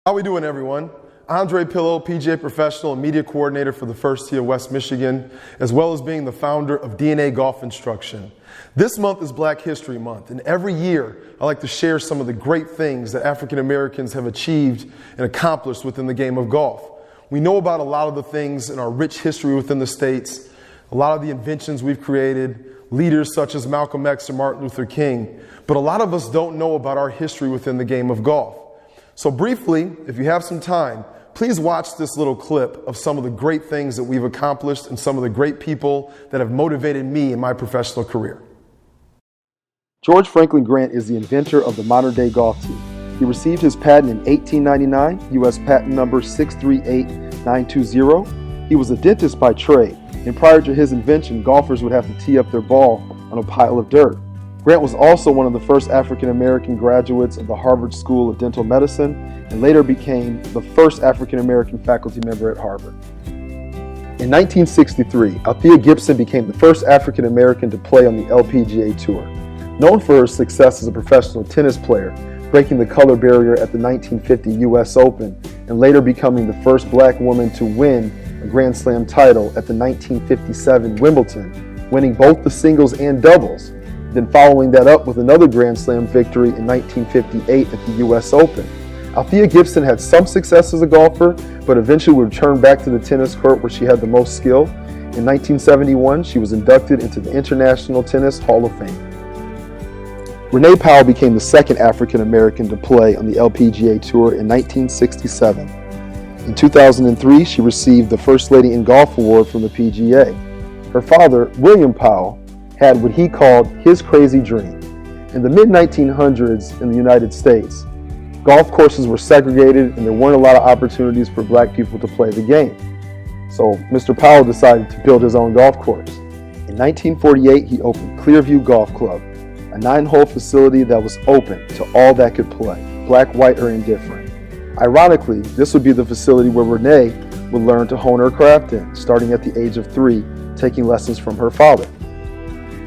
How we doing, everyone? Andre Pillow, PGA professional and media coordinator for the First Tee of West Michigan, as well as being the founder of DNA Golf Instruction. This month is Black History Month, and every year I like to share some of the great things that African Americans have achieved and accomplished within the game of golf. We know about a lot of the things in our rich history within the states, a lot of the inventions we've created, leaders such as Malcolm X and Martin Luther King, but a lot of us don't know about our history within the game of golf. So briefly, if you have some time, please watch this little clip of some of the great things that we've accomplished and some of the great people that have motivated me in my professional career. George Franklin Grant is the inventor of the modern-day golf tee. He received his patent in 1899, U.S. patent number 638920. He was a dentist by trade, and prior to his invention, golfers would have to tee up their ball on a pile of dirt. Grant was also one of the first African-American graduates of the Harvard School of Dental Medicine and later became the first African-American faculty member at Harvard. In 1963, Althea Gibson became the first African-American to play on the LPGA Tour. Known for her success as a professional tennis player, breaking the color barrier at the 1950 U.S. Open and later becoming the first black woman to win a Grand Slam title at the 1957 Wimbledon, winning both the singles and doubles, then following that up with another Grand Slam victory in 1958 at the U.S. Open. Althea Gibson had some success as a golfer, but eventually would return back to the tennis court where she had the most skill. In 1971, she was inducted into the International Tennis Hall of Fame. Renee Powell became the second African American to play on the LPGA Tour in 1967. In 2003, she received the First Lady in Golf Award from the PGA. Her father, William Powell, had what he called his crazy dream. In the mid-1900s in the United States, golf courses were segregated and there weren't a lot of opportunities for black people to play the game. So Mr. Powell decided to build his own golf course. In 1948, he opened Clearview Golf Club, a 9-hole facility that was open to all that could play, black, white, or indifferent. Ironically, this would be the facility where Renee would learn to hone her craft in, starting at the age of 3, taking lessons from her father.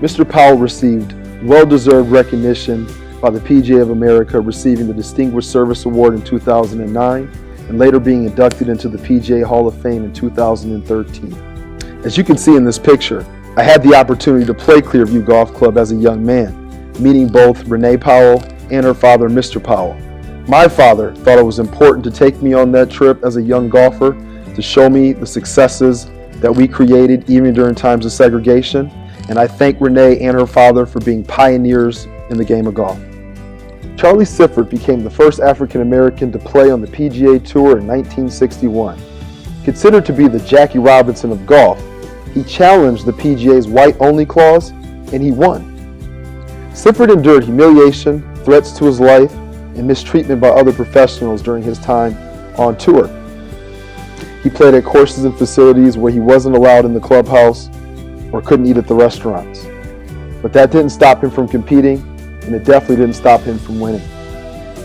Mr. Powell received well-deserved recognition by the PGA of America, receiving the Distinguished Service Award in 2009 and later being inducted into the PGA Hall of Fame in 2013. As you can see in this picture, I had the opportunity to play Clearview Golf Club as a young man, meeting both Renee Powell and her father, Mr. Powell. My father thought it was important to take me on that trip as a young golfer to show me the successes that we created even during times of segregation. And I thank Renee and her father for being pioneers in the game of golf. Charlie Sifford became the first African American to play on the PGA Tour in 1961. Considered to be the Jackie Robinson of golf, he challenged the PGA's white-only clause, and he won. Sifford endured humiliation, threats to his life, and mistreatment by other professionals during his time on tour. He played at courses and facilities where he wasn't allowed in the clubhouse or couldn't eat at the restaurants. But that didn't stop him from competing, and it definitely didn't stop him from winning.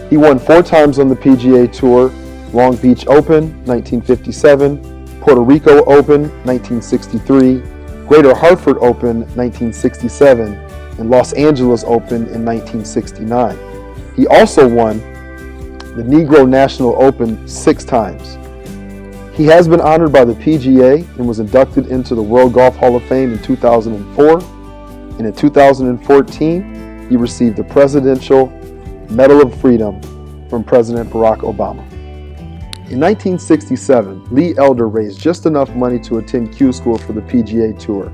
He won 4 times on the PGA Tour: Long Beach Open, 1957, Puerto Rico Open, 1963, Greater Hartford Open, 1967, and Los Angeles Open in 1969. He also won the Negro National Open 6 times. He has been honored by the PGA and was inducted into the World Golf Hall of Fame in 2004, and in 2014, he received the Presidential Medal of Freedom from President Barack Obama. In 1967, Lee Elder raised just enough money to attend Q School for the PGA Tour.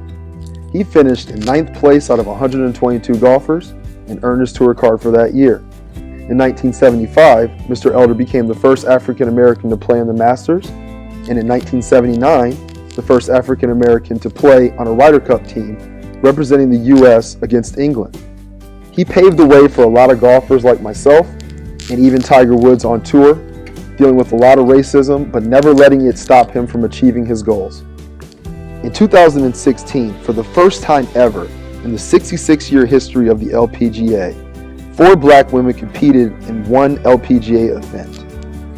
He finished in 9th place out of 122 golfers and earned his tour card for that year. In 1975, Mr. Elder became the first African American to play in the Masters, and in 1979, the first African American to play on a Ryder Cup team representing the U.S. against England. He paved the way for a lot of golfers like myself and even Tiger Woods on tour, dealing with a lot of racism, but never letting it stop him from achieving his goals. In 2016, for the first time ever in the 66-year history of the LPGA, 4 black women competed in one LPGA event.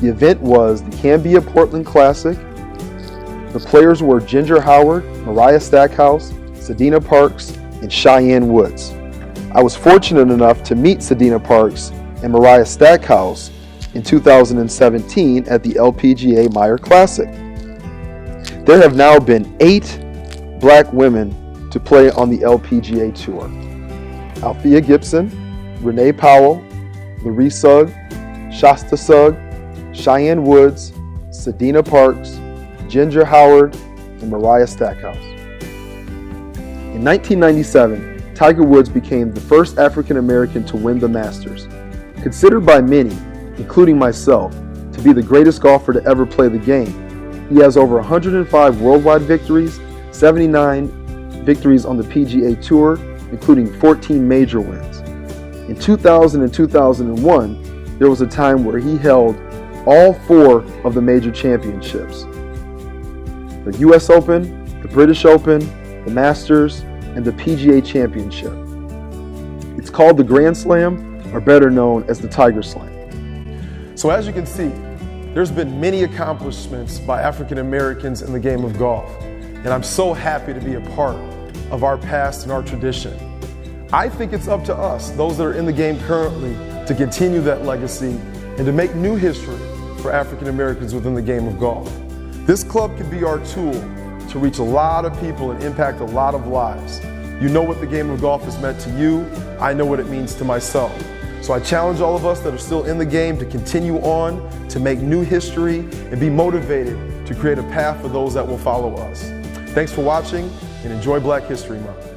The event was the Cambia Portland Classic. The players were Ginger Howard, Mariah Stackhouse, Sadina Parks, and Cheyenne Woods. I was fortunate enough to meet Sadina Parks and Mariah Stackhouse in 2017 at the LPGA Meyer Classic. There have now been 8 black women to play on the LPGA Tour. Althea Gibson, Renee Powell, Laree Sugg, Shasta Sugg, Cheyenne Woods, Sadina Parks, Ginger Howard, and Mariah Stackhouse. In 1997, Tiger Woods became the first African American to win the Masters. Considered by many, including myself, to be the greatest golfer to ever play the game, he has over 105 worldwide victories, 79 victories on the PGA Tour, including 14 major wins. In 2000 and 2001, there was a time where he held all 4 of the major championships: the US Open, the British Open, the Masters, and the PGA Championship. It's called the Grand Slam, or better known as the Tiger Slam. So as you can see, there's been many accomplishments by African Americans in the game of golf, and I'm so happy to be a part of our past and our tradition. I think it's up to us, those that are in the game currently, to continue that legacy and to make new history for African Americans within the game of golf. This club can be our tool to reach a lot of people and impact a lot of lives. You know what the game of golf has meant to you. I know what it means to myself. So I challenge all of us that are still in the game to continue on, to make new history, and be motivated to create a path for those that will follow us. Thanks for watching, and enjoy Black History Month.